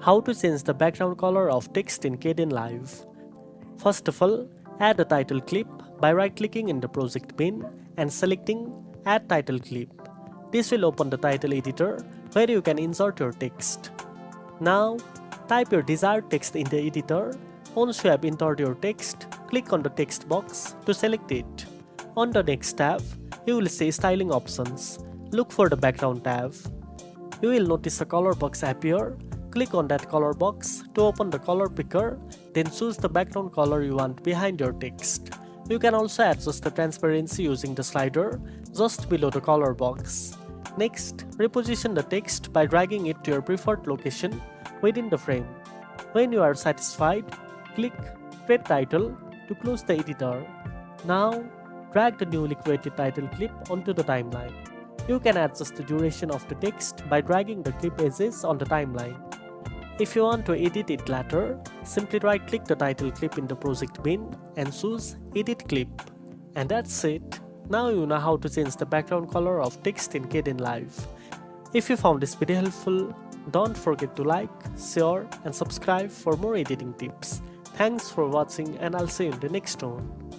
How to change the background color of text in Kdenlive. First of all, add a title clip by right-clicking in the project bin and selecting Add Title Clip. This will open the title editor where you can insert your text. Now, type your desired text in the editor. Once you have entered your text, click on the text box to select it. On the next tab, you will see Styling options. Look for the Background tab. You will notice a color box appear. Click on that color box to open the color picker, then choose the background color you want behind your text. You can also adjust the transparency using the slider just below the color box. Next, reposition the text by dragging it to your preferred location within the frame. When you are satisfied, click Create Title to close the editor. Now, drag the newly created title clip onto the timeline. You can adjust the duration of the text by dragging the clip edges on the timeline. If you want to edit it later, simply right-click the title clip in the project bin and choose Edit Clip. And that's it. Now you know how to change the background color of text in Kdenlive. If you found this video helpful, don't forget to like, share and subscribe for more editing tips. Thanks for watching and I'll see you in the next one.